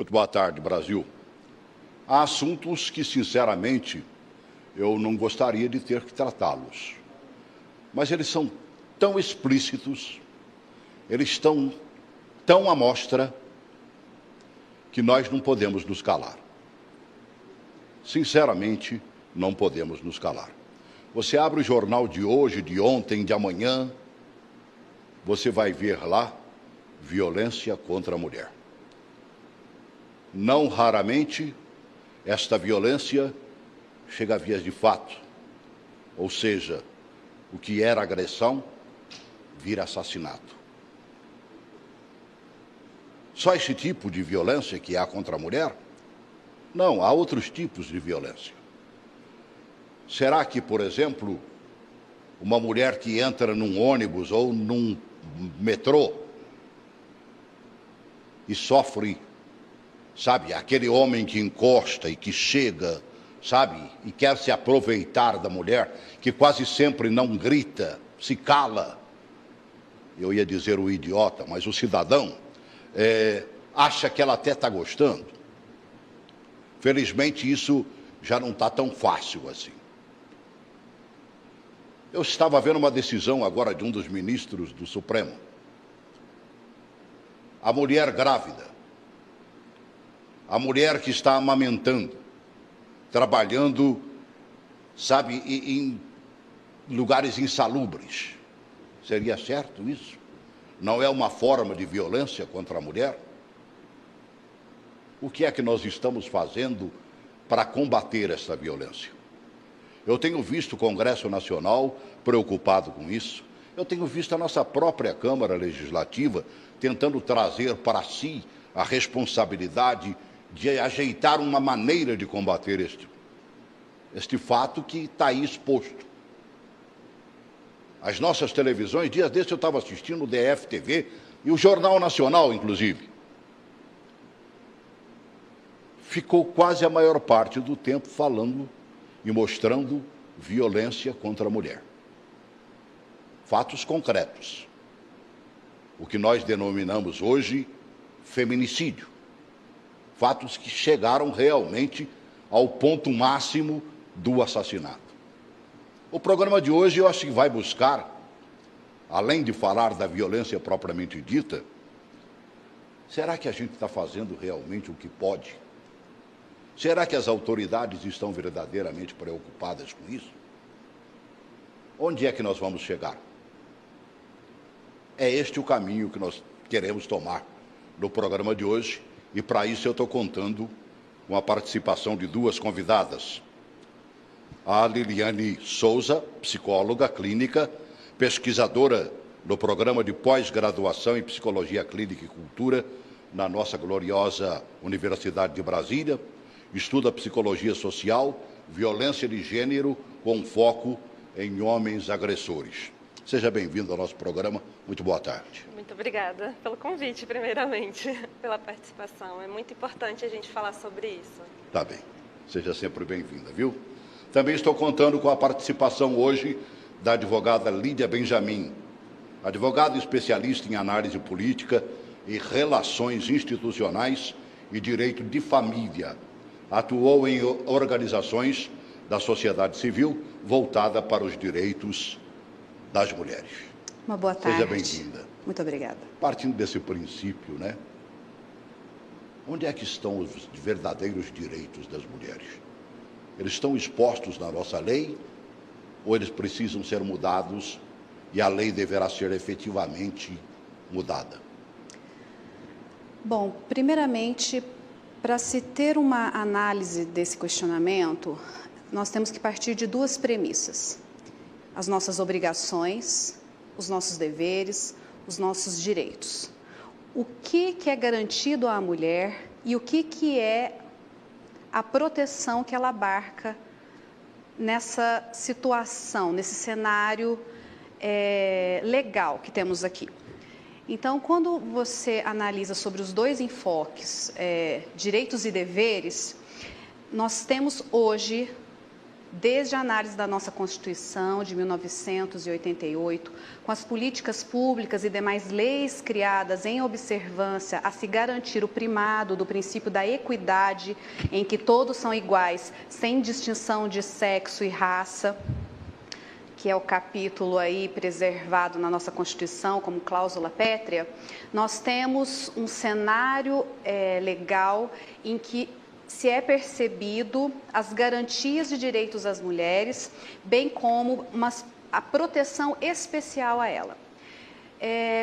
Muito boa tarde, Brasil. Há assuntos que, sinceramente, eu não gostaria de ter que tratá-los. Mas eles são tão explícitos, eles estão tão à mostra, que nós não podemos nos calar. Sinceramente, não podemos nos calar. Você abre o jornal de hoje, de ontem, de amanhã, você vai ver lá violência contra a mulher. Não raramente, esta violência chega a vias de fato, ou seja, o que era agressão vira assassinato. Só esse tipo de violência que há contra a mulher? Não, há outros tipos de violência. Será que, por exemplo, uma mulher que entra num ônibus ou num metrô e sofre, sabe, aquele homem que encosta e que chega, sabe, e quer se aproveitar da mulher, que quase sempre não grita, se cala. Eu ia dizer o idiota, mas o cidadão acha que ela até está gostando. Felizmente, isso já não está tão fácil assim. Eu estava vendo uma decisão agora de um dos ministros do Supremo. A mulher grávida, a mulher que está amamentando, trabalhando, sabe, em lugares insalubres. Seria certo isso? Não é uma forma de violência contra a mulher? O que é que nós estamos fazendo para combater essa violência? Eu tenho visto o Congresso Nacional preocupado com isso. Eu tenho visto a nossa própria Câmara Legislativa tentando trazer para si a responsabilidade de ajeitar uma maneira de combater este fato que está aí exposto. As nossas televisões, dias desses eu estava assistindo o DF-TV e o Jornal Nacional, inclusive. Ficou quase a maior parte do tempo falando e mostrando violência contra a mulher. Fatos concretos. O que nós denominamos hoje feminicídio. Fatos que chegaram realmente ao ponto máximo do assassinato. O programa de hoje eu acho que vai buscar, além de falar da violência propriamente dita, será que a gente está fazendo realmente o que pode? Será que as autoridades estão verdadeiramente preocupadas com isso? Onde é que nós vamos chegar? É este o caminho que nós queremos tomar no programa de hoje, e para isso eu estou contando com a participação de duas convidadas. A Liliane Souza, psicóloga clínica, pesquisadora no programa de pós-graduação em Psicologia Clínica e Cultura na nossa gloriosa Universidade de Brasília, estuda psicologia social, violência de gênero com foco em homens agressores. Seja bem-vindo ao nosso programa. Muito boa tarde. Muito obrigada pelo convite, primeiramente, pela participação. É muito importante a gente falar sobre isso. Tá bem. Seja sempre bem-vinda, viu? Também estou contando com a participação hoje da advogada Lídia Benjamin, advogada especialista em análise política e relações institucionais e direito de família. Atuou em organizações da sociedade civil voltada para os direitos das mulheres. Uma boa tarde. Seja bem-vinda. Muito obrigada. Partindo desse princípio, né? Onde é que estão os verdadeiros direitos das mulheres? Eles estão expostos na nossa lei ou eles precisam ser mudados e a lei deverá ser efetivamente mudada? Bom, primeiramente, para se ter uma análise desse questionamento, nós temos que partir de duas premissas: as nossas obrigações, os nossos deveres, os nossos direitos. O que é garantido à mulher e o que é a proteção que ela abarca nessa situação, nesse cenário legal que temos aqui. Então, quando você analisa sobre os dois enfoques, direitos e deveres, nós temos hoje desde a análise da nossa Constituição de 1988, com as políticas públicas e demais leis criadas em observância a se garantir o primado do princípio da equidade, em que todos são iguais, sem distinção de sexo e raça, que é o capítulo aí preservado na nossa Constituição como cláusula pétrea, nós temos um cenário legal em que se é percebido as garantias de direitos às mulheres, bem como a proteção especial a ela.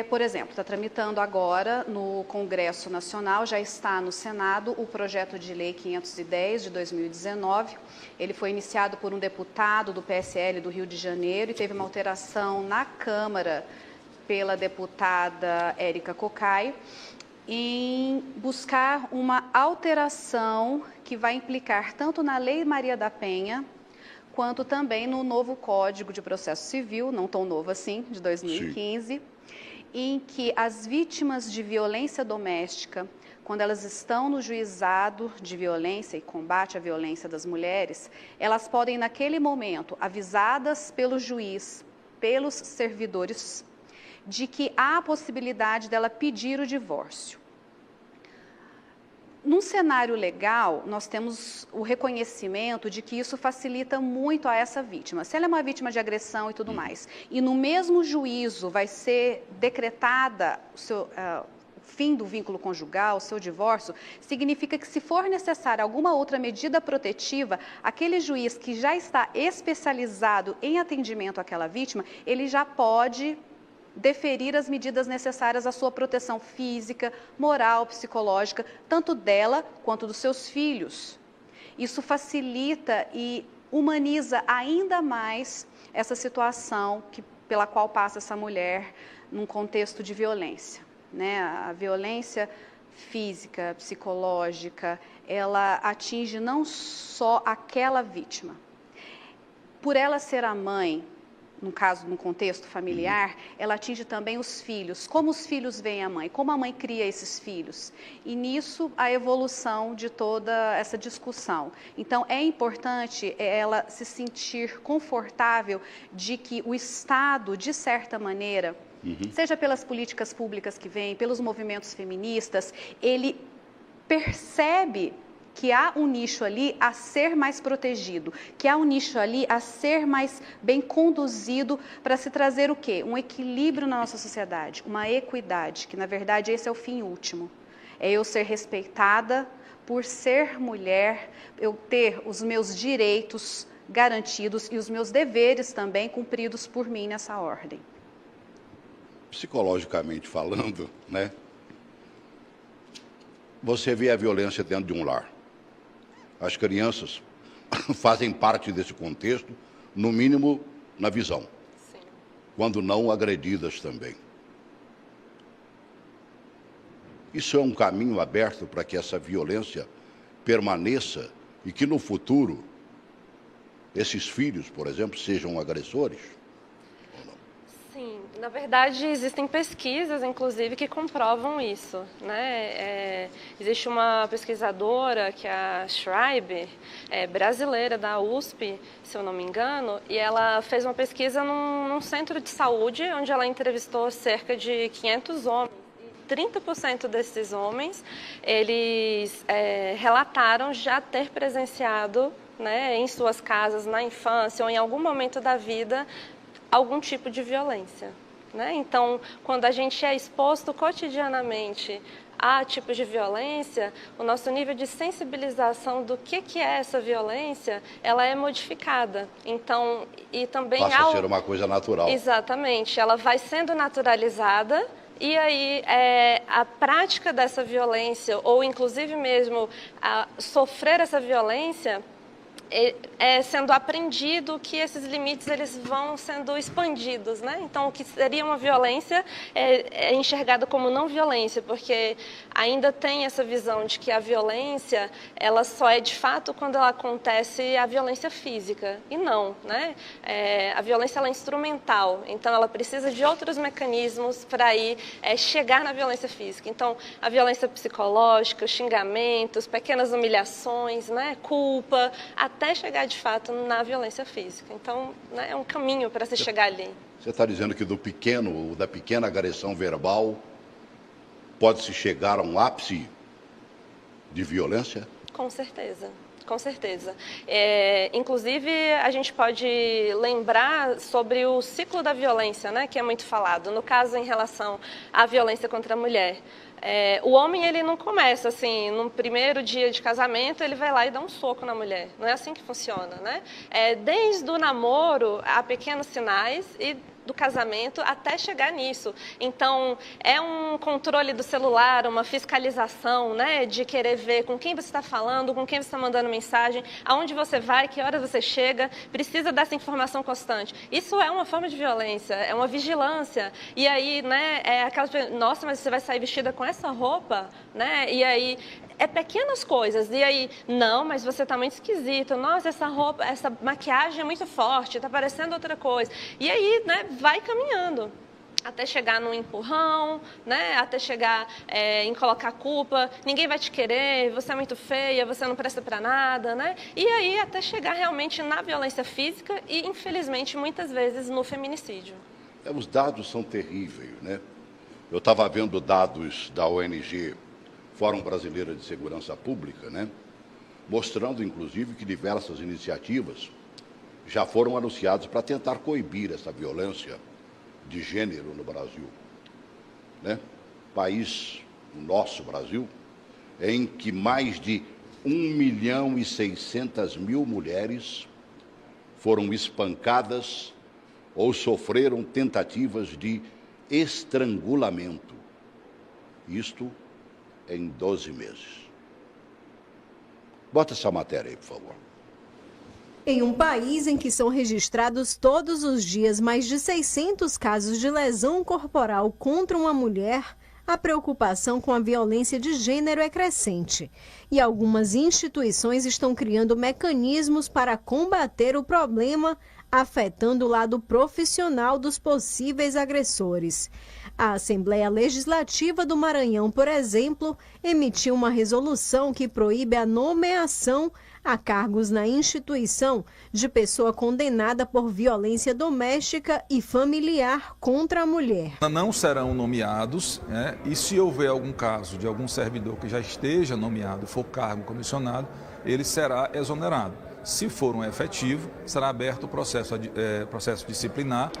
Por exemplo, está tramitando agora no Congresso Nacional, já está no Senado, o projeto de lei 510 de 2019. Ele foi iniciado por um deputado do PSL do Rio de Janeiro e teve uma alteração na Câmara pela deputada Érica Cocai, em buscar uma alteração que vai implicar tanto na Lei Maria da Penha, quanto também no novo Código de Processo Civil, não tão novo assim, de 2015, Sim. Em que as vítimas de violência doméstica, quando elas estão no juizado de violência e combate à violência das mulheres, elas podem, naquele momento, avisadas pelo juiz, pelos servidores, de que há a possibilidade dela pedir o divórcio. Num cenário legal, nós temos o reconhecimento de que isso facilita muito a essa vítima. Se ela é uma vítima de agressão e tudo mais, e no mesmo juízo vai ser decretada o fim do vínculo conjugal, o seu divórcio, significa que, se for necessária alguma outra medida protetiva, aquele juiz que já está especializado em atendimento àquela vítima, ele já pode deferir as medidas necessárias à sua proteção física, moral, psicológica, tanto dela quanto dos seus filhos. Isso facilita e humaniza ainda mais essa situação pela qual passa essa mulher num contexto de violência, né? A violência física, psicológica, ela atinge não só aquela vítima. Por ela ser a mãe, no caso, no contexto familiar, ela atinge também os filhos. Como os filhos veem a mãe? Como a mãe cria esses filhos? E nisso a evolução de toda essa discussão. Então, é importante ela se sentir confortável de que o Estado, de certa maneira, seja pelas políticas públicas que vêm, pelos movimentos feministas, ele percebe que há um nicho ali a ser mais protegido, que há um nicho ali a ser mais bem conduzido para se trazer o quê? Um equilíbrio na nossa sociedade, uma equidade, que na verdade esse é o fim último. É eu ser respeitada por ser mulher, eu ter os meus direitos garantidos e os meus deveres também cumpridos por mim nessa ordem. Psicologicamente falando, né? Você vê a violência dentro de um lar. As crianças fazem parte desse contexto, no mínimo na visão, Sim. Quando não agredidas também. Isso é um caminho aberto para que essa violência permaneça e que no futuro esses filhos, por exemplo, sejam agressores? Sim, na verdade existem pesquisas, inclusive, que comprovam isso, né? Existe uma pesquisadora, que é a Schreiber, brasileira da USP, se eu não me engano, e ela fez uma pesquisa num centro de saúde, onde ela entrevistou cerca de 500 homens. 30% desses homens, eles relataram já ter presenciado, né, em suas casas, na infância ou em algum momento da vida, algum tipo de violência, né? Então, quando a gente é exposto cotidianamente a tipos de violência, o nosso nível de sensibilização do que é essa violência, ela é modificada. Então, e também passa a ser uma coisa natural. Exatamente, ela vai sendo naturalizada. E aí, a prática dessa violência, ou inclusive mesmo sofrer essa violência, sendo aprendido que esses limites eles vão sendo expandidos, né? Então, o que seria uma violência é enxergado como não violência, porque ainda tem essa visão de que a violência, ela só é de fato quando ela acontece a violência física, e não, né? A violência ela é instrumental, então ela precisa de outros mecanismos para ir chegar na violência física. Então, a violência psicológica, os xingamentos, pequenas humilhações, né? Culpa, até chegar de fato na violência física. Então, né, é um caminho para se chegar ali. Você está dizendo que da pequena agressão verbal pode-se chegar a um ápice de violência? Com certeza. Com certeza. Inclusive, a gente pode lembrar sobre o ciclo da violência, né, que é muito falado, no caso em relação à violência contra a mulher. O homem, ele não começa assim, no primeiro dia de casamento, ele vai lá e dá um soco na mulher. Não é assim que funciona, né? Desde o namoro, há pequenos sinais e do casamento até chegar nisso. Então, é um controle do celular, uma fiscalização, né, de querer ver com quem você está falando, com quem você está mandando mensagem, aonde você vai, que horas você chega, precisa dessa informação constante. Isso é uma forma de violência, é uma vigilância. E aí, né, nossa, mas você vai sair vestida com essa roupa, né? E aí, pequenas coisas. E aí, não, mas você está muito esquisito. Nossa, essa roupa, essa maquiagem é muito forte, está parecendo outra coisa. E aí, né, vai caminhando até chegar no empurrão, né, até chegar em colocar culpa. Ninguém vai te querer, você é muito feia, você não presta para nada, né? E aí, até chegar realmente na violência física e, infelizmente, muitas vezes no feminicídio. Os dados são terríveis, né? Eu estava vendo dados da ONG Fórum Brasileira de Segurança Pública, né, mostrando, inclusive, que diversas iniciativas já foram anunciadas para tentar coibir essa violência de gênero no Brasil. Né? País, o nosso Brasil, em que mais de 1.600.000 mulheres foram espancadas ou sofreram tentativas de estrangulamento. Isto em 12 meses. Bota essa matéria aí, por favor. Em um país em que são registrados todos os dias mais de 600 casos de lesão corporal contra uma mulher, a preocupação com a violência de gênero é crescente. E algumas instituições estão criando mecanismos para combater o problema, afetando o lado profissional dos possíveis agressores. A Assembleia Legislativa do Maranhão, por exemplo, emitiu uma resolução que proíbe a nomeação a cargos na instituição de pessoa condenada por violência doméstica e familiar contra a mulher. Não serão nomeados, né? E se houver algum caso de algum servidor que já esteja nomeado, for cargo comissionado, ele será exonerado. Se for um efetivo, será aberto o processo disciplinar.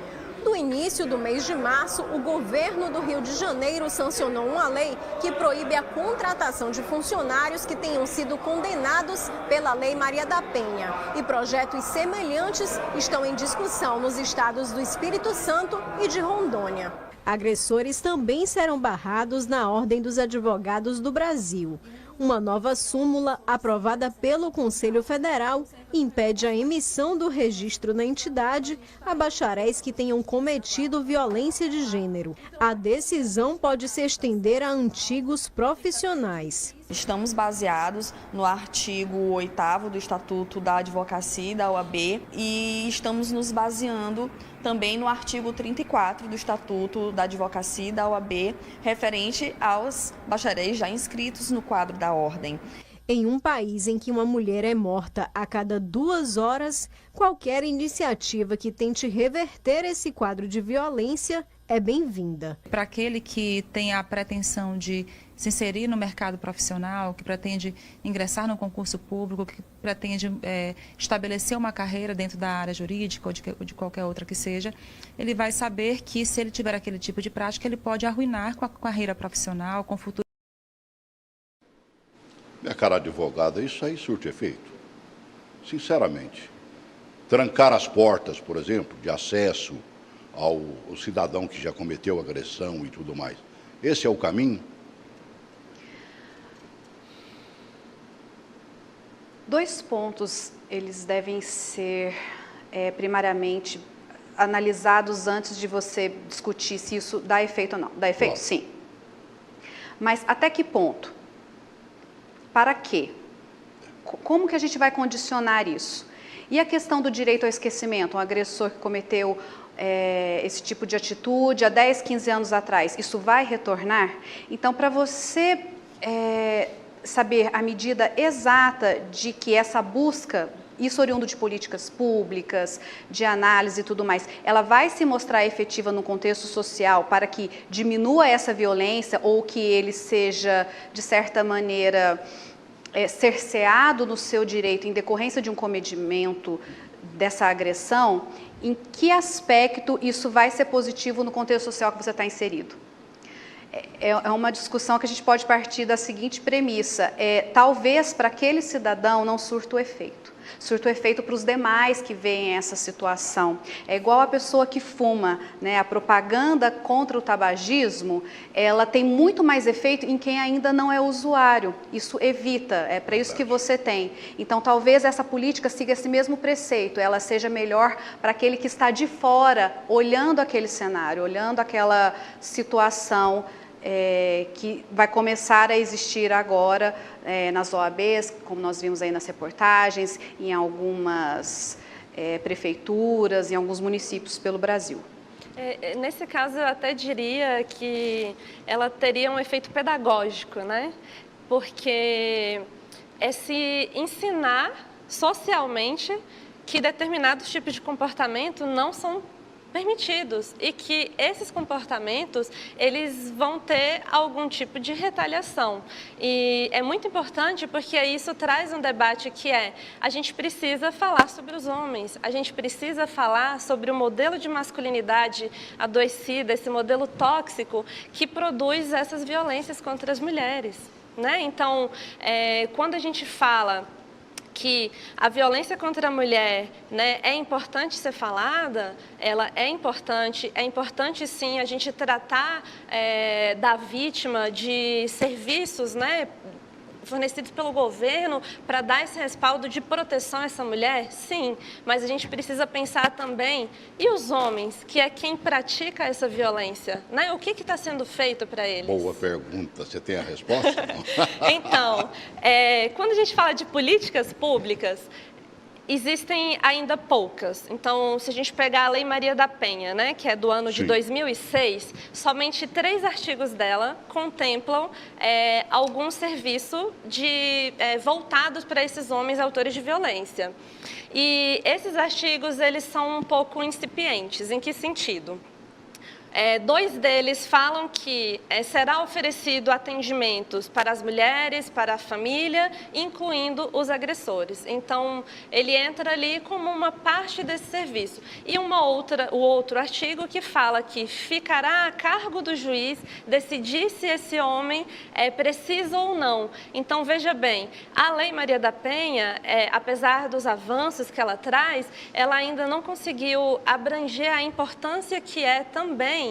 No início do mês de março, o governo do Rio de Janeiro sancionou uma lei que proíbe a contratação de funcionários que tenham sido condenados pela Lei Maria da Penha. E projetos semelhantes estão em discussão nos estados do Espírito Santo e de Rondônia. Agressores também serão barrados na Ordem dos Advogados do Brasil. Uma nova súmula aprovada pelo Conselho Federal impede a emissão do registro na entidade a bacharéis que tenham cometido violência de gênero. A decisão pode se estender a antigos profissionais. Estamos baseados no artigo 8º do Estatuto da Advocacia e da OAB e estamos nos baseando também no artigo 34 do Estatuto da Advocacia e da OAB, referente aos bacharéis já inscritos no quadro da ordem. Em um país em que uma mulher é morta a cada 2 horas, qualquer iniciativa que tente reverter esse quadro de violência é bem-vinda. Para aquele que tem a pretensão de se inserir no mercado profissional, que pretende ingressar no concurso público, que pretende estabelecer uma carreira dentro da área jurídica ou de qualquer outra que seja, ele vai saber que se ele tiver aquele tipo de prática, ele pode arruinar com a carreira profissional, com o futuro. Minha cara advogada, isso aí surte efeito? Sinceramente. Trancar as portas, por exemplo, de acesso ao cidadão que já cometeu agressão e tudo mais. Esse é o caminho? 2 pontos, eles devem ser primariamente analisados antes de você discutir se isso dá efeito ou não. Dá efeito? Claro. Sim. Mas até que ponto? Para quê? Como que a gente vai condicionar isso? E a questão do direito ao esquecimento? Um agressor que cometeu esse tipo de atitude há 10, 15 anos atrás, isso vai retornar? Então, para você saber a medida exata de que essa busca isso oriundo de políticas públicas, de análise e tudo mais, ela vai se mostrar efetiva no contexto social para que diminua essa violência ou que ele seja, de certa maneira, cerceado no seu direito em decorrência de um cometimento dessa agressão? Em que aspecto isso vai ser positivo no contexto social que você está inserido? É uma discussão que a gente pode partir da seguinte premissa: talvez para aquele cidadão não surta o efeito. Surta o efeito para os demais que veem essa situação. É igual a pessoa que fuma, né? A propaganda contra o tabagismo, ela tem muito mais efeito em quem ainda não é usuário. Isso evita, é para isso que você tem. Então, talvez essa política siga esse mesmo preceito, ela seja melhor para aquele que está de fora, olhando aquele cenário, olhando aquela situação que vai começar a existir agora nas OABs, como nós vimos aí nas reportagens, em algumas prefeituras, em alguns municípios pelo Brasil. Nesse caso, eu até diria que ela teria um efeito pedagógico, né? Porque é se ensinar socialmente que determinados tipos de comportamento não são permitidos e que esses comportamentos eles vão ter algum tipo de retaliação. E é muito importante porque isso traz um debate que a gente precisa falar sobre os homens, a gente precisa falar sobre o modelo de masculinidade adoecida, esse modelo tóxico que produz essas violências contra as mulheres, né? Então, quando a gente fala que a violência contra a mulher, né, é importante ser falada, ela é importante sim a gente tratar da vítima de serviços, né, fornecidos pelo governo para dar esse respaldo de proteção a essa mulher? Sim, mas a gente precisa pensar também, e os homens, que é quem pratica essa violência, né? O que está sendo feito para eles? Boa pergunta, você tem a resposta? Então, quando a gente fala de políticas públicas, existem ainda poucas. Então, se a gente pegar a Lei Maria da Penha, né, que é do ano de 2006, somente 3 artigos dela contemplam algum serviço voltados para esses homens autores de violência. E esses artigos, eles são um pouco incipientes. Em que sentido? 2 deles falam que será oferecido atendimentos para as mulheres, para a família, incluindo os agressores. Então, ele entra ali como uma parte desse serviço. E o outro artigo que fala que ficará a cargo do juiz decidir se esse homem é preciso ou não. Então, veja bem, a Lei Maria da Penha, apesar dos avanços que ela traz, ela ainda não conseguiu abranger a importância que é também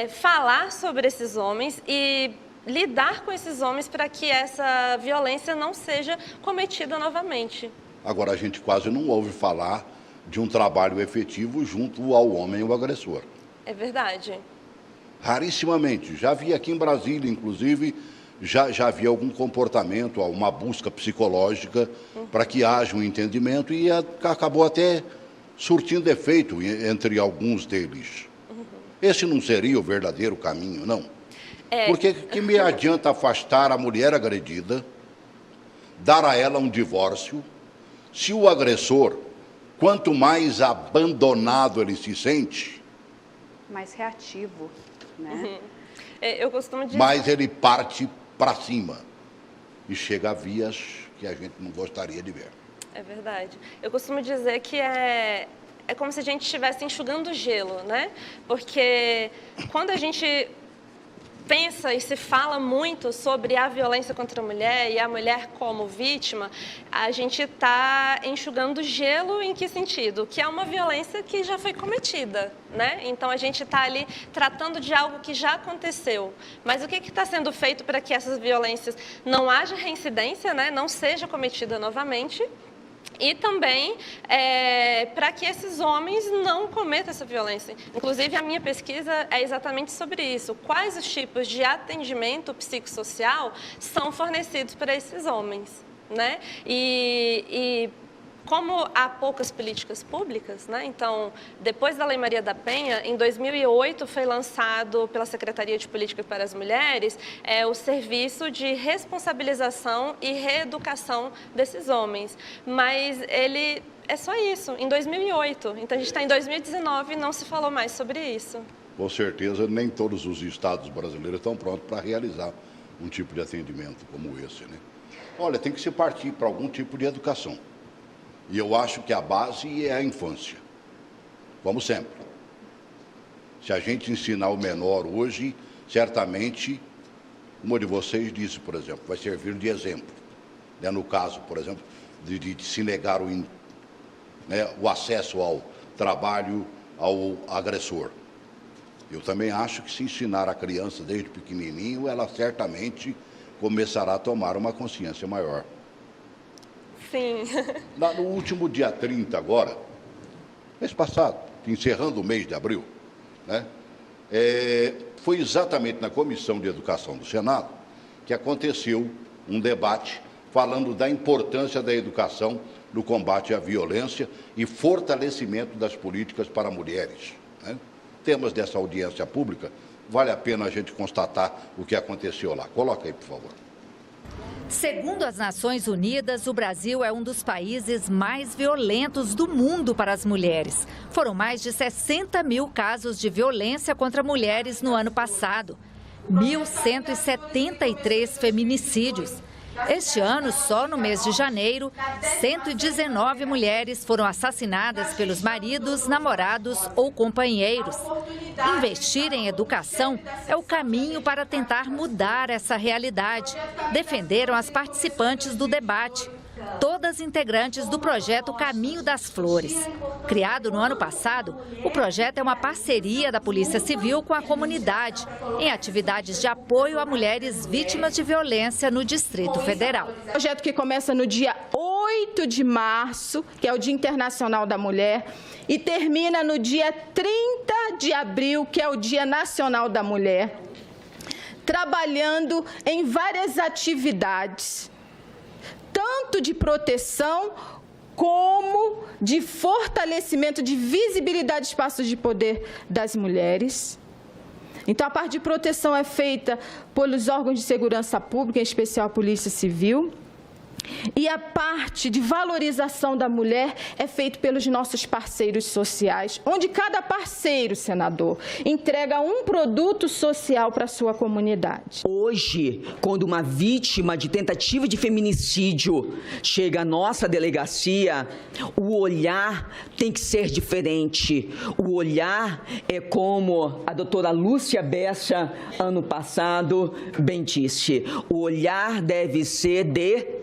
falar sobre esses homens e lidar com esses homens para que essa violência não seja cometida novamente. Agora, a gente quase não ouve falar de um trabalho efetivo junto ao homem, o agressor. É verdade. Rarissimamente. Já vi aqui em Brasília, inclusive, já havia algum comportamento, uma busca psicológica para que haja um entendimento e acabou até surtindo efeito entre alguns deles. Esse não seria o verdadeiro caminho, não? Porque que me adianta afastar a mulher agredida, dar a ela um divórcio, se o agressor, quanto mais abandonado ele se sente, mais reativo, né? Eu costumo dizer... mais ele parte para cima e chega a vias que a gente não gostaria de ver. É verdade. Eu costumo dizer que é como se a gente estivesse enxugando gelo, né? Porque quando a gente pensa e se fala muito sobre a violência contra a mulher e a mulher como vítima, a gente está enxugando gelo em que sentido? Que é uma violência que já foi cometida, né? Então, a gente está ali tratando de algo que já aconteceu. Mas o que está sendo feito para que essas violências não haja reincidência, né? Não seja cometida novamente? E também para que esses homens não cometam essa violência. Inclusive, a minha pesquisa é exatamente sobre isso. Quais os tipos de atendimento psicossocial são fornecidos para esses homens, né? E como há poucas políticas públicas, né? Então, depois da Lei Maria da Penha, em 2008 foi lançado pela Secretaria de Política para as Mulheres o serviço de responsabilização e reeducação desses homens. Mas ele é só isso, em 2008. Então, a gente está em 2019 e não se falou mais sobre isso. Com certeza, nem todos os estados brasileiros estão prontos para realizar um tipo de atendimento como esse, né? Olha, tem que se partir para algum tipo de educação. E eu acho que a base é a infância. Como sempre. Se a gente ensinar o menor hoje, certamente, uma de vocês disse, por exemplo, vai servir de exemplo. Né? No caso, por exemplo, de se negar o acesso ao trabalho ao agressor. Eu também acho que se ensinar a criança desde pequenininho, ela certamente começará a tomar uma consciência maior. Sim. No último dia 30 agora, mês passado, encerrando o mês de abril, né, foi exatamente na Comissão de Educação do Senado que aconteceu um debate falando da importância da educação no combate à violência e fortalecimento das políticas para mulheres, né? Temas dessa audiência pública, vale a pena a gente constatar o que aconteceu lá. Coloca aí, por favor. Segundo as Nações Unidas, o Brasil é um dos países mais violentos do mundo para as mulheres. Foram mais de 60 mil casos de violência contra mulheres no ano passado. 1.173 feminicídios. Este ano, só no mês de janeiro, 119 mulheres foram assassinadas pelos maridos, namorados ou companheiros. Investir em educação é o caminho para tentar mudar essa realidade, defenderam as participantes do debate. Todas integrantes do projeto Caminho das Flores. Criado no ano passado, o projeto é uma parceria da Polícia Civil com a comunidade, em atividades de apoio a mulheres vítimas de violência no Distrito Federal. O projeto que começa no dia 8 de março, que é o Dia Internacional da Mulher, e termina no dia 30 de abril, que é o Dia Nacional da Mulher, trabalhando em várias atividades, tanto de proteção como de fortalecimento, de visibilidade de espaços de poder das mulheres. Então, a parte de proteção é feita pelos órgãos de segurança pública, em especial a Polícia Civil. E a parte de valorização da mulher é feita pelos nossos parceiros sociais, onde cada parceiro, senador, entrega um produto social para a sua comunidade. Hoje, quando uma vítima de tentativa de feminicídio chega à nossa delegacia, o olhar tem que ser diferente. O olhar é como a doutora Lúcia Bessa, ano passado, bem disse. O olhar deve ser de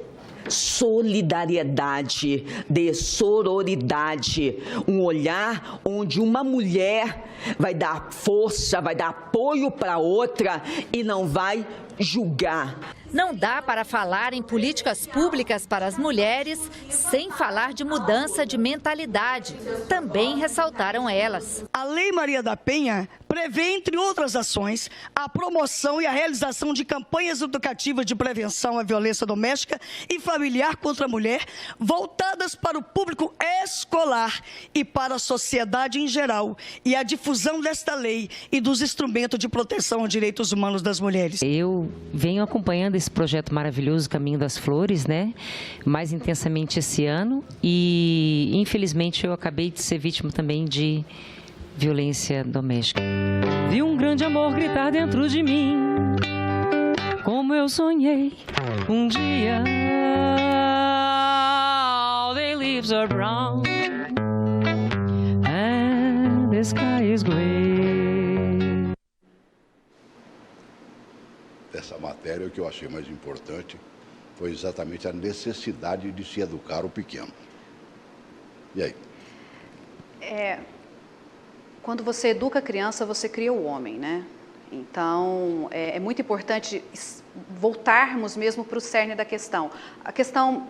solidariedade, de sororidade, um olhar onde uma mulher vai dar força, vai dar apoio para outra e não vai julgar. Não dá para falar em políticas públicas para as mulheres sem falar de mudança de mentalidade. Também ressaltaram elas. A Lei Maria da Penha prevê, entre outras ações, a promoção e a realização de campanhas educativas de prevenção à violência doméstica e familiar contra a mulher, voltadas para o público escolar e para a sociedade em geral, e a difusão desta lei e dos instrumentos de proteção aos direitos humanos das mulheres. Eu venho acompanhando esse projeto maravilhoso, Caminho das Flores, né? Mais intensamente esse ano, e infelizmente eu acabei de ser vítima também de violência doméstica. Vi um grande amor gritar dentro de mim, como eu sonhei um dia. All the leaves are brown and the sky is gray. Dessa matéria, o que eu achei mais importante foi exatamente a necessidade de se educar o pequeno. E aí? Quando você educa a criança, você cria o homem, né? Então, é muito importante voltarmos mesmo para o cerne da questão. A questão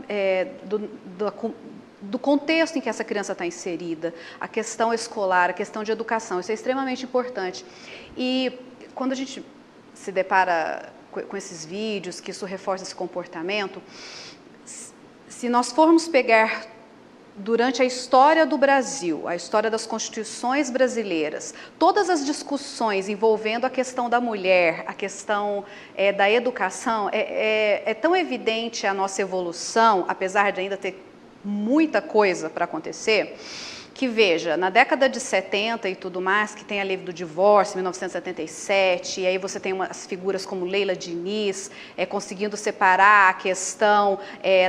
do contexto em que essa criança está inserida, a questão escolar, a questão de educação, isso é extremamente importante. E quando a gente se depara com esses vídeos, que isso reforça esse comportamento, se nós formos pegar durante a história do Brasil, a história das constituições brasileiras, todas as discussões envolvendo a questão da mulher, a questão da educação, é tão evidente a nossa evolução, apesar de ainda ter muita coisa para acontecer, que veja, na década de 70 e tudo mais, que tem a lei do divórcio, 1977, e aí você tem umas figuras como Leila Diniz, conseguindo separar a questão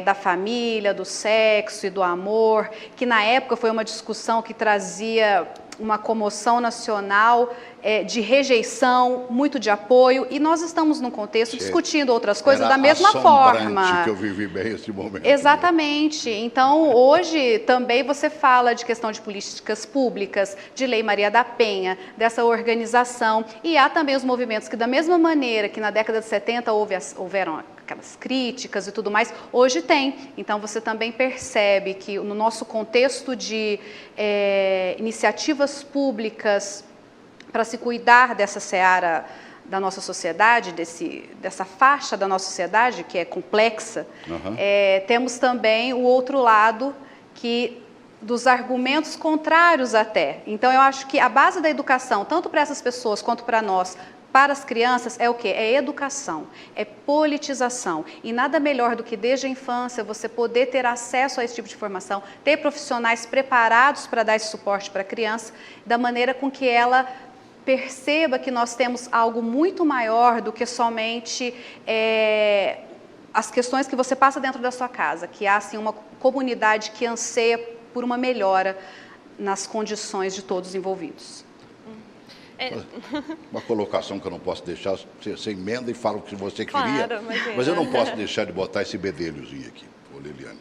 da família, do sexo e do amor, que na época foi uma discussão que trazia uma comoção nacional de rejeição, muito de apoio, e nós estamos num contexto discutindo outras coisas da mesma forma. Que eu vivi bem esse momento. Exatamente. Então, hoje também você fala de questão de políticas públicas, de Lei Maria da Penha, dessa organização, e há também os movimentos que, da mesma maneira que na década de 70 houveram aquelas críticas e tudo mais, hoje tem. Então, você também percebe que no nosso contexto de iniciativas públicas para se cuidar dessa seara da nossa sociedade, dessa faixa da nossa sociedade, que é complexa, temos também o outro lado dos argumentos contrários até. Então, eu acho que a base da educação, tanto para essas pessoas quanto para nós, para as crianças, é o quê? É educação, é politização. E nada melhor do que desde a infância você poder ter acesso a esse tipo de formação, ter profissionais preparados para dar esse suporte para a criança, da maneira com que ela perceba que nós temos algo muito maior do que somente as questões que você passa dentro da sua casa, que há assim, uma comunidade que anseia por uma melhora nas condições de todos os envolvidos. Uma colocação que eu não posso deixar, você emenda e fala o que você queria, mas eu não posso deixar de botar esse bedelhozinho aqui, Liliane.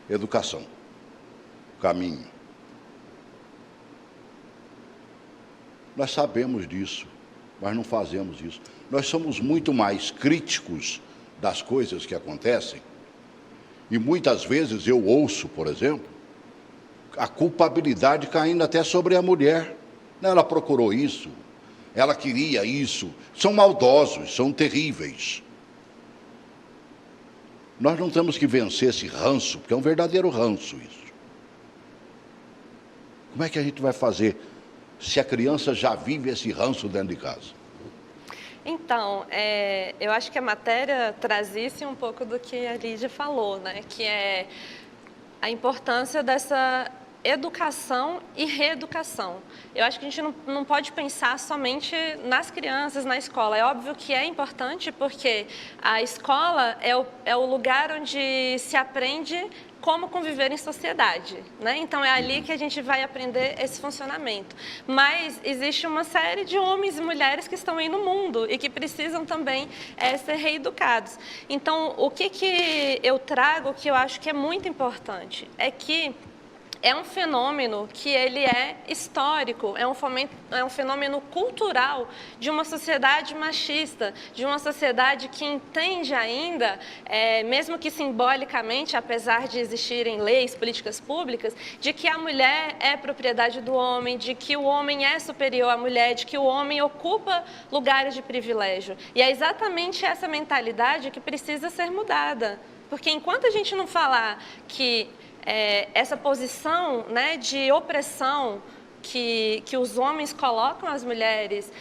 Educação, caminho. Nós sabemos disso, mas não fazemos isso. Nós somos muito mais críticos das coisas que acontecem e muitas vezes eu ouço, por exemplo, a culpabilidade caindo até sobre a mulher. Ela procurou isso, ela queria isso. São maldosos, são terríveis. Nós não temos que vencer esse ranço, porque é um verdadeiro ranço isso. Como é que a gente vai fazer se a criança já vive esse ranço dentro de casa? Então, eu acho que a matéria traz isso um pouco do que a Lídia falou, né? Que é a importância dessa educação e reeducação. Eu acho que a gente não pode pensar somente nas crianças, na escola. É óbvio que é importante porque a escola é o lugar onde se aprende como conviver em sociedade, né? Então, é ali que a gente vai aprender esse funcionamento. Mas existe uma série de homens e mulheres que estão aí no mundo e que precisam também ser reeducados. Então, o que eu trago, que eu acho que é muito importante, é que é um fenômeno que ele é histórico, é um fenômeno cultural de uma sociedade machista, de uma sociedade que entende ainda, mesmo que simbolicamente, apesar de existirem leis, políticas públicas, de que a mulher é propriedade do homem, de que o homem é superior à mulher, de que o homem ocupa lugares de privilégio. E é exatamente essa mentalidade que precisa ser mudada. Porque enquanto a gente não falar que essa posição, né, de opressão que os homens colocam as mulheres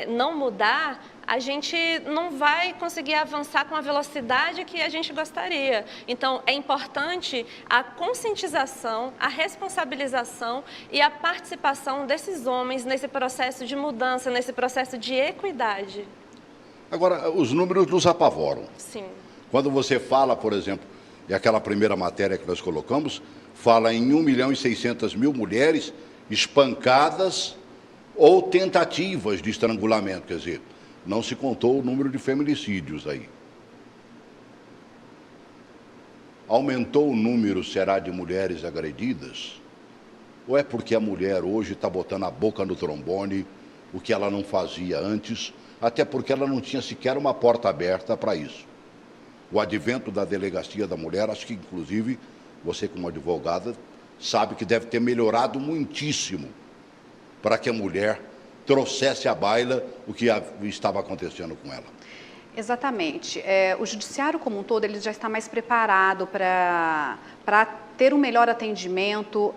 não mudar, a gente não vai conseguir avançar com a velocidade que a gente gostaria. Então, é importante a conscientização, a responsabilização e a participação desses homens nesse processo de mudança, nesse processo de equidade. Agora, os números nos apavoram. Sim. Quando você fala, por exemplo, e aquela primeira matéria que nós colocamos, fala em 1.600.000 mulheres espancadas ou tentativas de estrangulamento. Quer dizer, não se contou o número de feminicídios aí. Aumentou o número, será, de mulheres agredidas? Ou é porque a mulher hoje está botando a boca no trombone, o que ela não fazia antes, até porque ela não tinha sequer uma porta aberta para isso? O advento da delegacia da mulher, acho que, inclusive, você como advogada, sabe que deve ter melhorado muitíssimo para que a mulher trouxesse à baila o que estava acontecendo com ela. Exatamente. O judiciário como um todo ele já está mais preparado para ter um melhor atendimento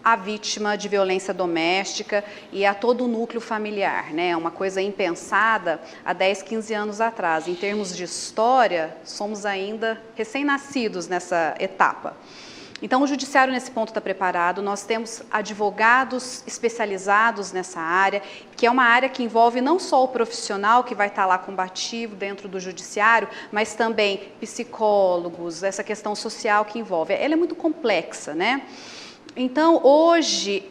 à vítima de violência doméstica e a todo o núcleo familiar, né? É uma coisa impensada há 10, 15 anos atrás. Em termos de história, somos ainda recém-nascidos nessa etapa. Então, o judiciário nesse ponto está preparado, nós temos advogados especializados nessa área, que é uma área que envolve não só o profissional que vai estar lá combativo dentro do judiciário, mas também psicólogos, essa questão social que envolve. Ela é muito complexa, né? Então, hoje,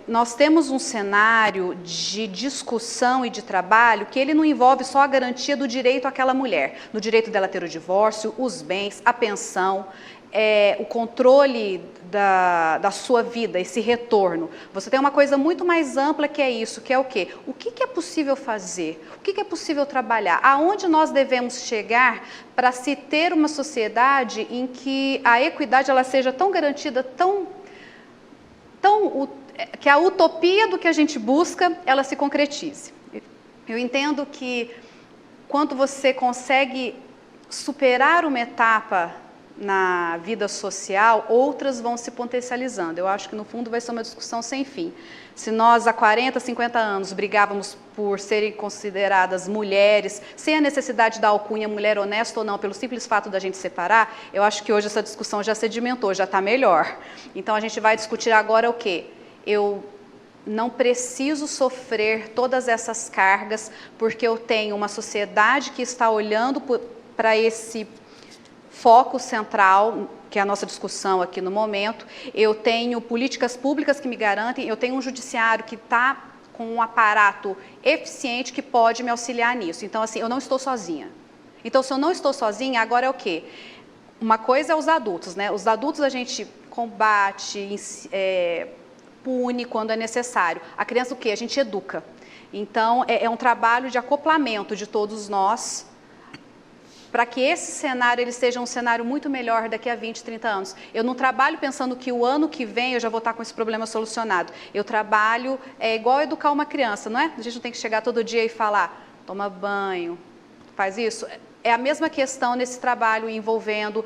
nós temos um cenário de discussão e de trabalho que ele não envolve só a garantia do direito àquela mulher, do direito dela ter o divórcio, os bens, a pensão, o controle da sua vida, esse retorno. Você tem uma coisa muito mais ampla que é isso, que é o quê? O que é possível fazer? O que é possível trabalhar? Aonde nós devemos chegar para se ter uma sociedade em que a equidade ela seja tão garantida, que a utopia do que a gente busca, ela se concretize. Eu entendo que quando você consegue superar uma etapa na vida social, outras vão se potencializando. Eu acho que, no fundo, vai ser uma discussão sem fim. Se nós, há 40, 50 anos, brigávamos por serem consideradas mulheres, sem a necessidade da alcunha mulher honesta ou não, pelo simples fato da gente separar, eu acho que hoje essa discussão já sedimentou, já está melhor. Então, a gente vai discutir agora o quê? Eu não preciso sofrer todas essas cargas, porque eu tenho uma sociedade que está olhando para esse foco central, que é a nossa discussão aqui no momento. Eu tenho políticas públicas que me garantem, eu tenho um judiciário que está com um aparato eficiente que pode me auxiliar nisso. Então, assim, eu não estou sozinha. Então, se eu não estou sozinha, agora é o quê? Uma coisa é os adultos, né? Os adultos a gente combate, pune quando é necessário. A criança o quê? A gente educa. Então, é um trabalho de acoplamento de todos nós, para que esse cenário ele seja um cenário muito melhor daqui a 20, 30 anos. Eu não trabalho pensando que o ano que vem eu já vou estar com esse problema solucionado. Eu trabalho, igual educar uma criança, não é? A gente não tem que chegar todo dia e falar, toma banho, faz isso. É a mesma questão nesse trabalho envolvendo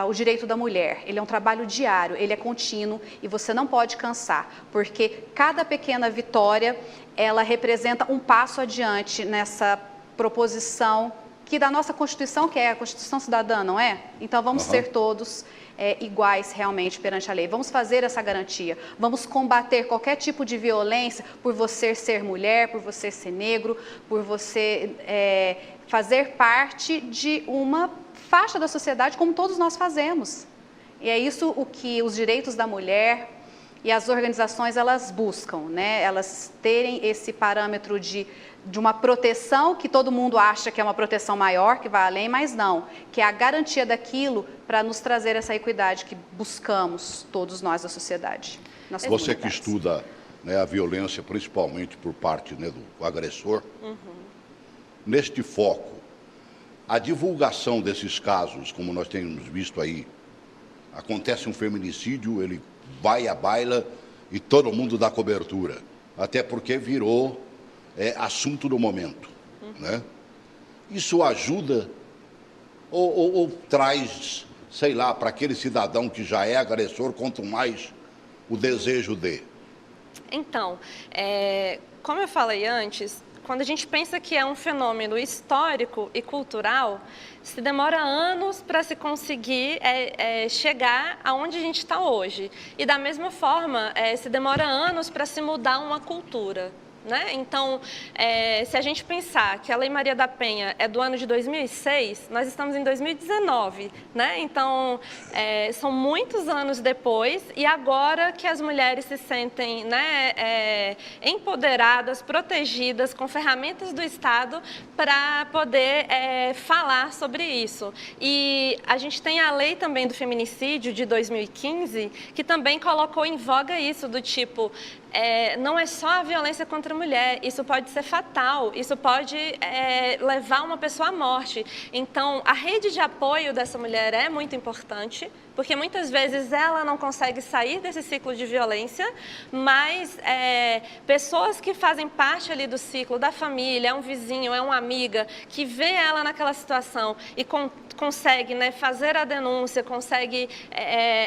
o direito da mulher. Ele é um trabalho diário, ele é contínuo e você não pode cansar, porque cada pequena vitória, ela representa um passo adiante nessa proposição que da nossa Constituição, que é a Constituição Cidadã, não é? Então, vamos ser todos iguais realmente perante a lei. Vamos fazer essa garantia. Vamos combater qualquer tipo de violência por você ser mulher, por você ser negro, por você fazer parte de uma faixa da sociedade como todos nós fazemos. E é isso o que os direitos da mulher e as organizações elas buscam, né? Elas terem esse parâmetro de uma proteção que todo mundo acha que é uma proteção maior, que vai além, mas não, que é a garantia daquilo para nos trazer essa equidade que buscamos todos nós da sociedade. Você que estuda, né, a violência, principalmente por parte, né, do agressor, neste foco, a divulgação desses casos, como nós temos visto aí, acontece um feminicídio, ele vai à baila e todo mundo dá cobertura, até porque virou assunto do momento, né? Isso ajuda ou traz, sei lá, para aquele cidadão que já é agressor, quanto mais o desejo de? Então, como eu falei antes, quando a gente pensa que é um fenômeno histórico e cultural, se demora anos para se conseguir chegar aonde a gente está hoje. E da mesma forma, se demora anos para se mudar uma cultura. Né? Então, se a gente pensar que a Lei Maria da Penha é do ano de 2006, nós estamos em 2019, né? Então, são muitos anos depois e agora que as mulheres se sentem, né, empoderadas, protegidas, com ferramentas do Estado para poder falar sobre isso. E a gente tem a lei também do feminicídio de 2015, que também colocou em voga isso, do tipo, não é só a violência contra a mulher, isso pode ser fatal, isso pode levar uma pessoa à morte. Então, a rede de apoio dessa mulher é muito importante, Porque muitas vezes ela não consegue sair desse ciclo de violência, mas pessoas que fazem parte ali do ciclo da família, é um vizinho, é uma amiga, que vê ela naquela situação e consegue, né, fazer a denúncia, consegue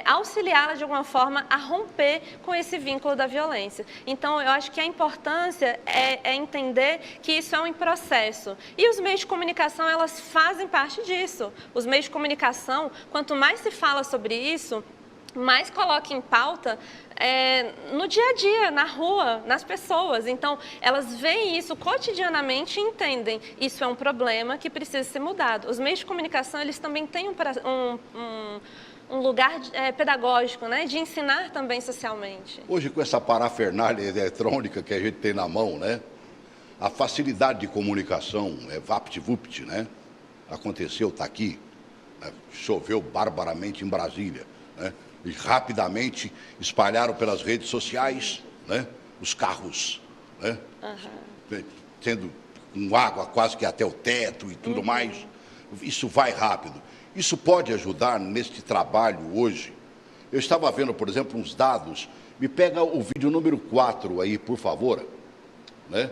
auxiliá-la de alguma forma a romper com esse vínculo da violência. Então, eu acho que a importância é entender que isso é um processo. E os meios de comunicação, elas fazem parte disso. Os meios de comunicação, quanto mais se fala sobre isso, mais coloca em pauta no dia a dia, na rua, nas pessoas. Então, elas veem isso cotidianamente e entendem isso é um problema que precisa ser mudado. Os meios de comunicação, eles também têm um lugar pedagógico, né, de ensinar também socialmente. Hoje, com essa parafernália eletrônica que a gente tem na mão, né, a facilidade de comunicação é vapt-vupt, né? Aconteceu, está aqui, né? Choveu barbaramente em Brasília, né? E rapidamente espalharam pelas redes sociais, né, os carros, né, tendo com água quase que até o teto e tudo mais. Isso vai rápido. Isso pode ajudar neste trabalho hoje. Eu estava vendo, por exemplo, uns dados. Me pega o vídeo número 4 aí, por favor. Né?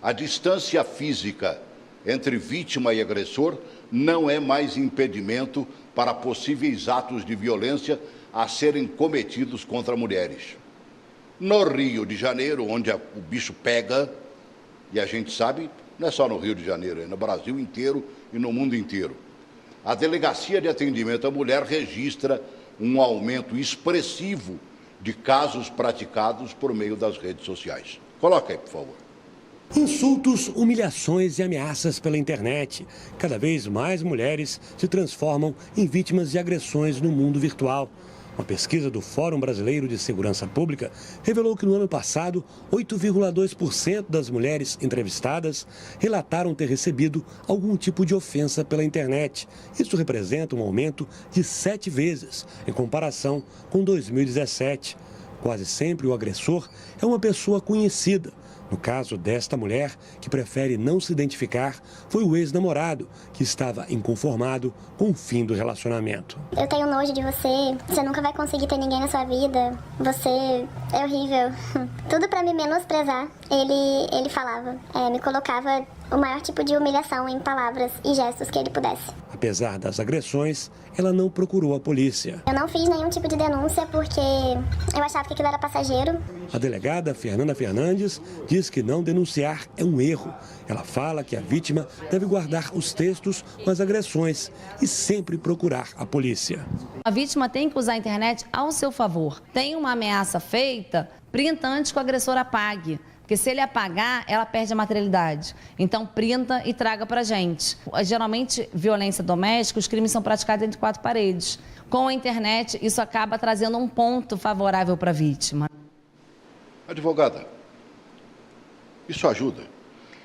A distância física entre vítima e agressor não é mais impedimento para possíveis atos de violência a serem cometidos contra mulheres. No Rio de Janeiro, onde o bicho pega, e a gente sabe, não é só no Rio de Janeiro, é no Brasil inteiro e no mundo inteiro. A Delegacia de Atendimento à Mulher registra um aumento expressivo de casos praticados por meio das redes sociais. Coloca aí, por favor. Insultos, humilhações e ameaças pela internet. Cada vez mais mulheres se transformam em vítimas de agressões no mundo virtual. Uma pesquisa do Fórum Brasileiro de Segurança Pública revelou que no ano passado, 8,2% das mulheres entrevistadas relataram ter recebido algum tipo de ofensa pela internet. Isso representa um aumento de 7 vezes em comparação com 2017. Quase sempre o agressor é uma pessoa conhecida. No caso desta mulher, que prefere não se identificar, foi o ex-namorado, que estava inconformado com o fim do relacionamento. Eu tenho nojo de você nunca vai conseguir ter ninguém na sua vida, você é horrível. Tudo pra me menosprezar, ele falava, me colocava o maior tipo de humilhação em palavras e gestos que ele pudesse. Apesar das agressões, ela não procurou a polícia. Eu não fiz nenhum tipo de denúncia porque eu achava que aquilo era passageiro. A delegada Fernanda Fernandes diz que não denunciar é um erro. Ela fala que a vítima deve guardar os textos com as agressões e sempre procurar a polícia. A vítima tem que usar a internet ao seu favor. Tem uma ameaça feita, printa antes que o agressor apague. Porque se ele apagar, ela perde a materialidade. Então, printa e traga pra gente. Geralmente, violência doméstica, os crimes são praticados entre 4 paredes. Com a internet, isso acaba trazendo um ponto favorável para a vítima. Advogada, isso ajuda.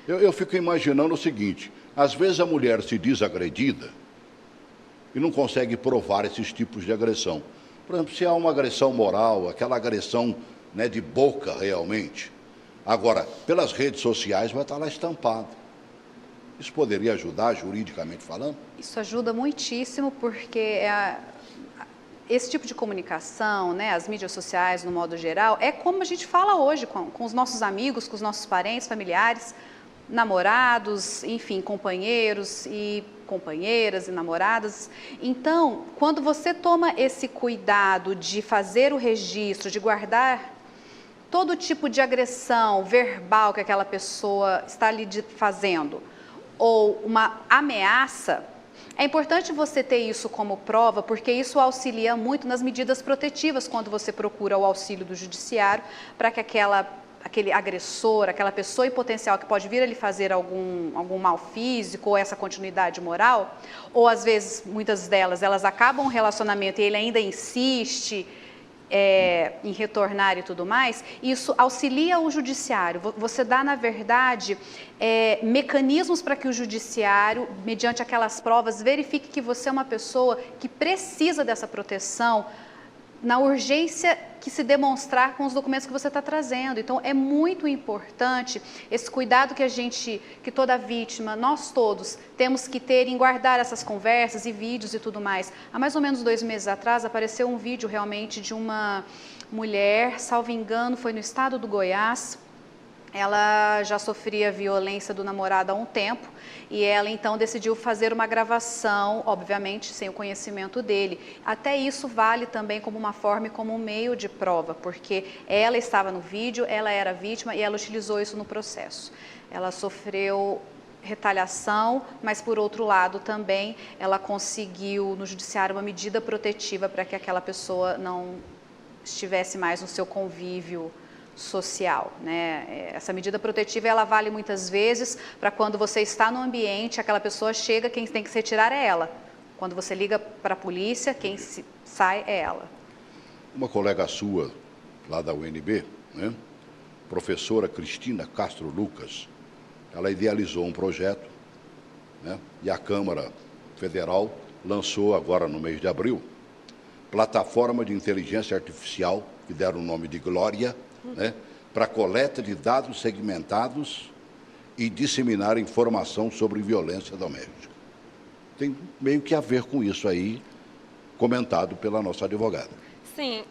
Eu fico imaginando o seguinte, às vezes a mulher se diz agredida e não consegue provar esses tipos de agressão. Por exemplo, se há uma agressão moral, aquela agressão, né, de boca realmente. Agora, pelas redes sociais vai estar lá estampado. Isso poderia ajudar, juridicamente falando? Isso ajuda muitíssimo, porque esse tipo de comunicação, né, as mídias sociais, no modo geral, é como a gente fala hoje com os nossos amigos, com os nossos parentes, familiares, namorados, enfim, companheiros e companheiras e namoradas. Então, quando você toma esse cuidado de fazer o registro, de guardar todo tipo de agressão verbal que aquela pessoa está ali fazendo, ou uma ameaça, é importante você ter isso como prova, porque isso auxilia muito nas medidas protetivas quando você procura o auxílio do judiciário para que aquele agressor, aquela pessoa em potencial que pode vir a lhe fazer algum mal físico ou essa continuidade moral, ou às vezes, muitas delas, elas acabam um relacionamento e ele ainda insiste em retornar e tudo mais, isso auxilia o judiciário. Você dá, na verdade, mecanismos para que o judiciário, mediante aquelas provas, verifique que você é uma pessoa que precisa dessa proteção na urgência que se demonstrar com os documentos que você está trazendo. Então, é muito importante esse cuidado que toda vítima, nós todos, temos que ter em guardar essas conversas e vídeos e tudo mais. Há mais ou menos 2 meses atrás, apareceu um vídeo realmente de uma mulher, salvo engano, foi no estado do Goiás. Ela já sofria violência do namorado há um tempo e ela então decidiu fazer uma gravação, obviamente sem o conhecimento dele. Até isso vale também como uma forma e como um meio de prova, porque ela estava no vídeo, ela era vítima e ela utilizou isso no processo. Ela sofreu retaliação, mas por outro lado também ela conseguiu no judiciário uma medida protetiva para que aquela pessoa não estivesse mais no seu convívio social, né? Essa medida protetiva ela vale muitas vezes para quando você está no ambiente, aquela pessoa chega, quem tem que se retirar é ela. Quando você liga para a polícia, quem sai é ela. Uma colega sua, lá da UNB, né? Professora Cristina Castro Lucas, ela idealizou um projeto, né? E a Câmara Federal lançou agora no mês de abril, plataforma de inteligência artificial, que deram o nome de Glória, né, para coleta de dados segmentados e disseminar informação sobre violência doméstica. Tem meio que a ver com isso aí, comentado pela nossa advogada. Sim,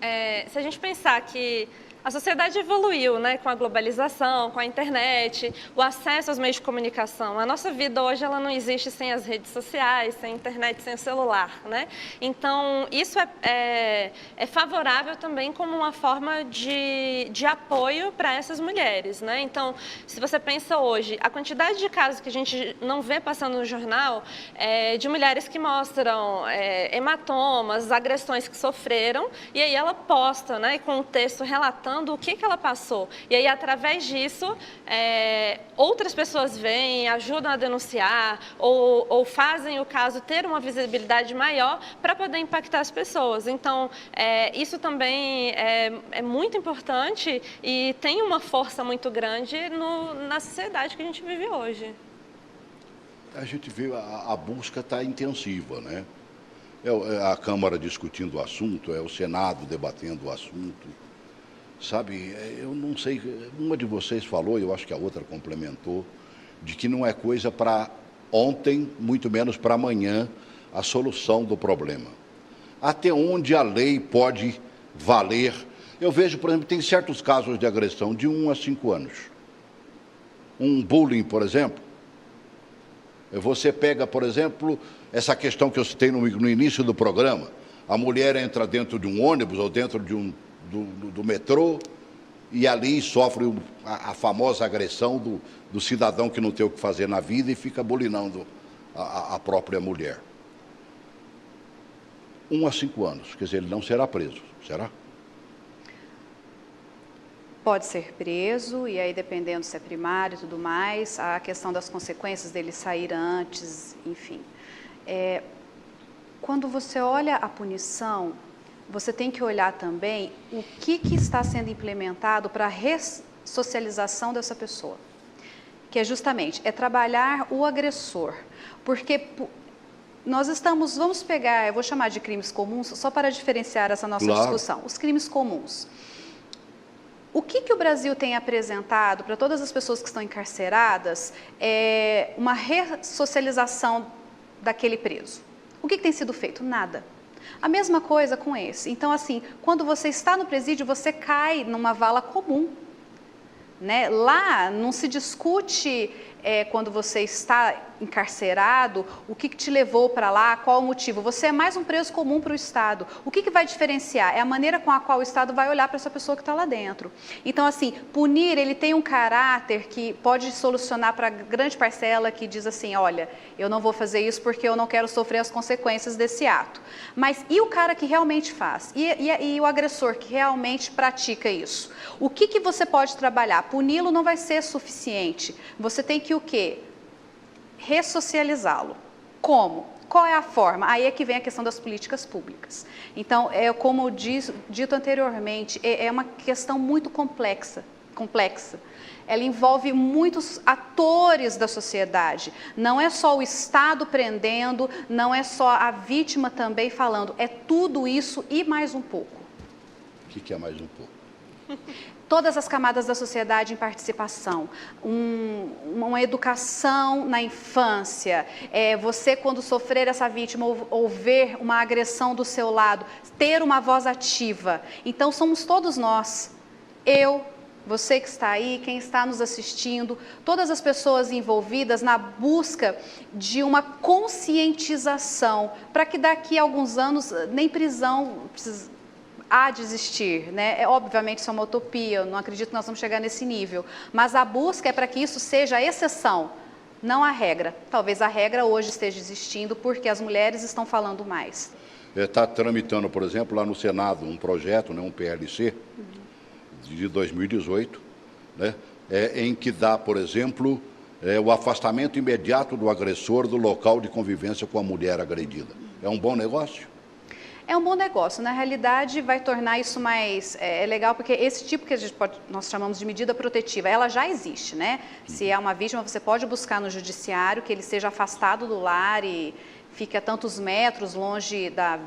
se a gente pensar que a sociedade evoluiu, né, com a globalização, com a internet, o acesso aos meios de comunicação. A nossa vida hoje ela não existe sem as redes sociais, sem a internet, sem o celular, né? Então, isso é favorável também como uma forma de apoio para essas mulheres, né? Então, se você pensa hoje, a quantidade de casos que a gente não vê passando no jornal de mulheres que mostram hematomas, agressões que sofreram, e aí ela posta, né, com um texto relatando o que ela passou. E aí, através disso, outras pessoas vêm, ajudam a denunciar ou fazem o caso ter uma visibilidade maior para poder impactar as pessoas. Então, isso também é muito importante e tem uma força muito grande na sociedade que a gente vive hoje. A gente vê a busca está intensiva, né? É a Câmara discutindo o assunto, é o Senado debatendo o assunto. Sabe, eu não sei, uma de vocês falou, eu acho que a outra complementou, de que não é coisa para ontem, muito menos para amanhã, a solução do problema. Até onde a lei pode valer? Eu vejo, por exemplo, tem certos casos de agressão de 1 a 5 anos. Um bullying, por exemplo. Você pega, por exemplo, essa questão que eu citei no início do programa. A mulher entra dentro de um ônibus ou dentro de do metrô e ali sofre a famosa agressão do cidadão que não tem o que fazer na vida e fica bulinando a própria mulher. 1 a 5 anos, quer dizer, ele não será preso, será? Pode ser preso, e aí dependendo se é primário e tudo mais, a questão das consequências dele sair antes, enfim. Quando você olha a punição, você tem que olhar também o que está sendo implementado para a ressocialização dessa pessoa. Que é justamente, trabalhar o agressor. Porque nós vamos pegar, eu vou chamar de crimes comuns, só para diferenciar essa nossa discussão. Os crimes comuns. O que o Brasil tem apresentado para todas as pessoas que estão encarceradas é uma ressocialização daquele preso. O que tem sido feito? Nada. A mesma coisa com esse. Então, assim, quando você está no presídio, você cai numa vala comum, né? Lá não se discute quando você está encarcerado, o que te levou para lá, qual o motivo. Você é mais um preso comum para o Estado. O que vai diferenciar? É a maneira com a qual o Estado vai olhar para essa pessoa que está lá dentro. Então, assim, punir, ele tem um caráter que pode solucionar para grande parcela que diz assim, olha, eu não vou fazer isso porque eu não quero sofrer as consequências desse ato. Mas e o cara que realmente faz? E o agressor que realmente pratica isso? O que você pode trabalhar? Puni-lo não vai ser suficiente. Você tem que o quê? Ressocializá-lo. Como? Qual é a forma? Aí é que vem a questão das políticas públicas. Então, como dito anteriormente, é uma questão muito complexa. Ela envolve muitos atores da sociedade. Não é só o Estado prendendo, não é só a vítima também falando. É tudo isso e mais um pouco. O que é mais um pouco? Todas as camadas da sociedade em participação, uma educação na infância, você quando sofrer essa vítima ou ver uma agressão do seu lado, ter uma voz ativa. Então somos todos nós, você que está aí, quem está nos assistindo, todas as pessoas envolvidas na busca de uma conscientização, para que daqui a alguns anos nem prisão há de existir, né? Obviamente isso é uma utopia, eu não acredito que nós vamos chegar nesse nível, mas a busca é para que isso seja a exceção, não a regra. Talvez a regra hoje esteja existindo porque as mulheres estão falando mais. Está tramitando, por exemplo, lá no Senado um projeto, né, um PLC, de 2018, né, em que dá, por exemplo, o afastamento imediato do agressor do local de convivência com a mulher agredida. É um bom negócio? É um bom negócio. Na realidade, vai tornar isso mais legal, porque esse tipo que nós chamamos de medida protetiva, ela já existe, né? Se é uma vítima, você pode buscar no judiciário que ele seja afastado do lar e fique a tantos metros longe da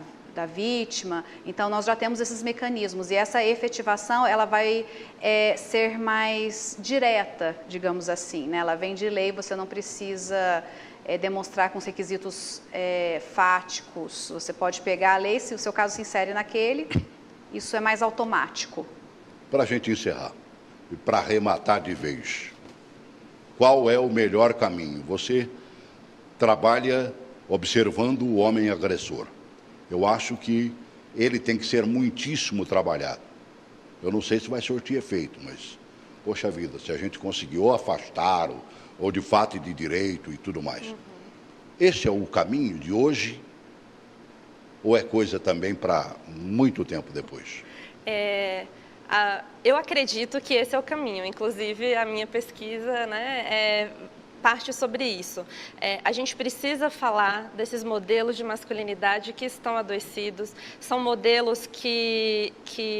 vítima. Então, nós já temos esses mecanismos e essa efetivação, ela vai ser mais direta, digamos assim, né? Ela vem de lei, você não precisa demonstrar com os requisitos fáticos. Você pode pegar a lei, se o seu caso se insere naquele, isso é mais automático. Para a gente encerrar e para arrematar de vez, qual é o melhor caminho? Você trabalha observando o homem agressor. Eu acho que ele tem que ser muitíssimo trabalhado. Eu não sei se vai surtir efeito, mas, poxa vida, se a gente conseguiu afastar ou de fato e de direito e tudo mais. Esse é o caminho de hoje ou é coisa também para muito tempo depois? Eu acredito que esse é o caminho. Inclusive, a minha pesquisa, né, parte sobre isso. A gente precisa falar desses modelos de masculinidade que estão adoecidos, são modelos que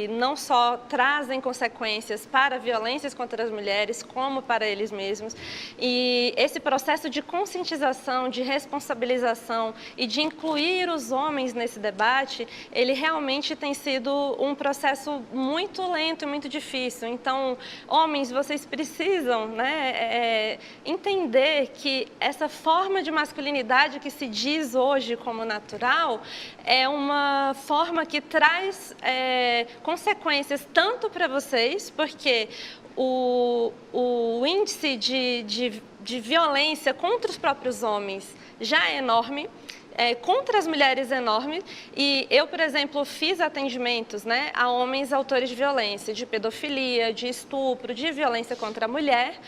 não só trazem consequências para violências contra as mulheres, como para eles mesmos. E esse processo de conscientização, de responsabilização e de incluir os homens nesse debate, ele realmente tem sido um processo muito lento e muito difícil. Então, homens, vocês precisam, né, entender que essa forma de masculinidade que se diz hoje como natural é uma forma que traz consequências tanto para vocês, porque o índice de violência contra os próprios homens já é enorme, contra as mulheres é enorme, e eu, por exemplo, fiz atendimentos, né, a homens autores de violência, de pedofilia, de estupro, de violência contra a mulher,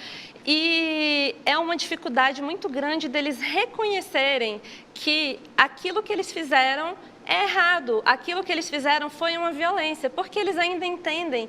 e é uma dificuldade muito grande deles reconhecerem que aquilo que eles fizeram é errado, aquilo que eles fizeram foi uma violência, porque eles ainda entendem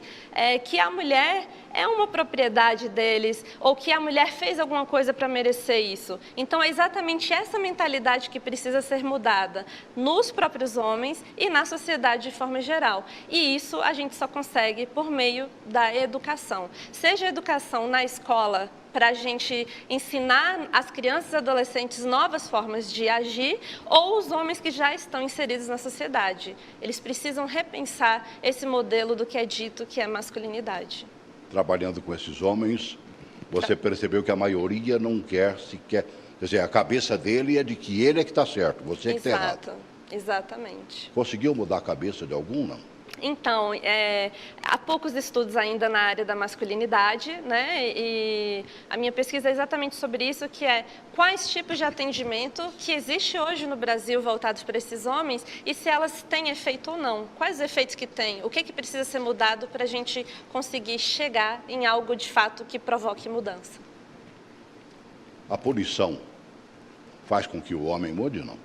que a mulher é uma propriedade deles, ou que a mulher fez alguma coisa para merecer isso. Então, é exatamente essa mentalidade que precisa ser mudada nos próprios homens e na sociedade de forma geral. E isso a gente só consegue por meio da educação. Seja a educação na escola, para a gente ensinar as crianças e adolescentes novas formas de agir, ou os homens que já estão inseridos na sociedade. Eles precisam repensar esse modelo do que é dito que é masculinidade. Trabalhando com esses homens, você percebeu que a maioria não quer sequer... Quer dizer, a cabeça dele é de que ele é que está certo, você é que está errado. Exatamente. Conseguiu mudar a cabeça de algum, não? Então, há poucos estudos ainda na área da masculinidade, né? E a minha pesquisa é exatamente sobre isso, que é quais tipos de atendimento que existe hoje no Brasil voltados para esses homens e se elas têm efeito ou não. Quais os efeitos que tem? O que precisa ser mudado para a gente conseguir chegar em algo de fato que provoque mudança? A punição faz com que o homem mude, não?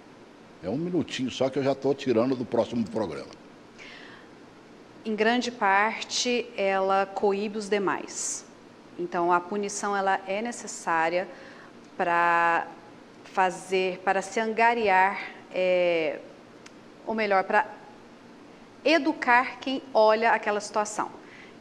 É um minutinho só que eu já estou tirando do próximo programa. Em grande parte, ela coíbe os demais. Então, a punição ela é necessária para se angariar, ou melhor, para educar quem olha aquela situação.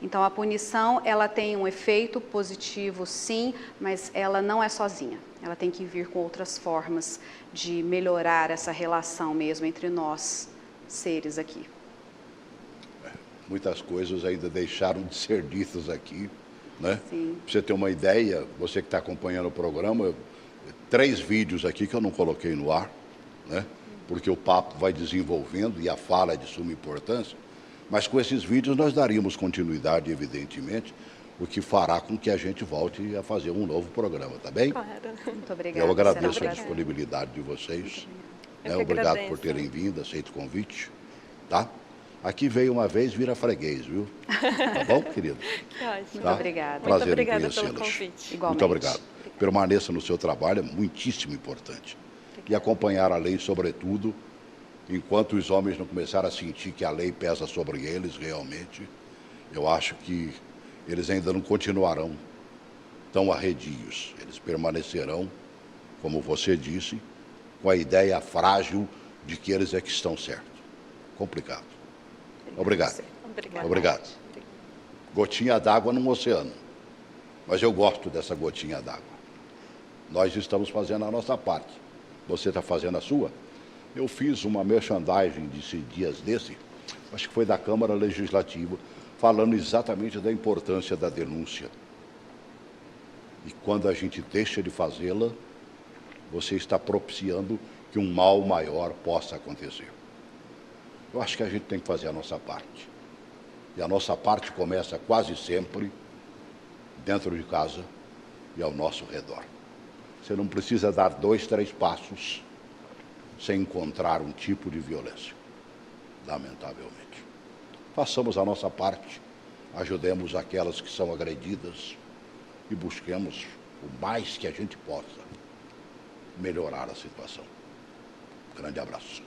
Então, a punição ela tem um efeito positivo, sim, mas ela não é sozinha. Ela tem que vir com outras formas de melhorar essa relação mesmo entre nós, seres aqui. muitas coisas ainda deixaram de ser ditas aqui, né? Sim. Pra você ter uma ideia, você que está acompanhando o programa, 3 vídeos aqui que eu não coloquei no ar, né? Porque o papo vai desenvolvendo e a fala é de suma importância, mas com esses vídeos nós daríamos continuidade, evidentemente, o que fará com que a gente volte a fazer um novo programa, tá bem? Claro. Muito obrigada. Eu agradeço a senadora. disponibilidade de vocês. Eu que Obrigado agradeço. por terem vindo, aceito o convite, tá? Aqui veio uma vez, vira freguês, viu? Tá bom, querido? Que ótimo. Tá? Muito obrigada. Prazer Muito obrigada em pelo conhecê-los. convite. Igualmente. Muito obrigado. Permaneça no seu trabalho, é muitíssimo importante. E acompanhar a lei, sobretudo, enquanto os homens não começarem a sentir que a lei pesa sobre eles, realmente, eu acho que eles ainda não continuarão tão arredios. Eles permanecerão, como você disse, com a ideia frágil de que eles é que estão certos. Complicado. Obrigado. Obrigado. Gotinha d'água num oceano. Mas eu gosto dessa gotinha d'água. Nós estamos fazendo a nossa parte. Você está fazendo a sua? Eu fiz uma merchandising de dias desse, acho que foi da Câmara Legislativa, falando exatamente da importância da denúncia. E quando a gente deixa de fazê-la, você está propiciando que um mal maior possa acontecer. Eu acho que a gente tem que fazer a nossa parte. E a nossa parte começa quase sempre dentro de casa e ao nosso redor. Você não precisa dar 2, 3 passos sem encontrar um tipo de violência, lamentavelmente. Façamos a nossa parte, ajudemos aquelas que são agredidas e busquemos o mais que a gente possa melhorar a situação. Grande abraço.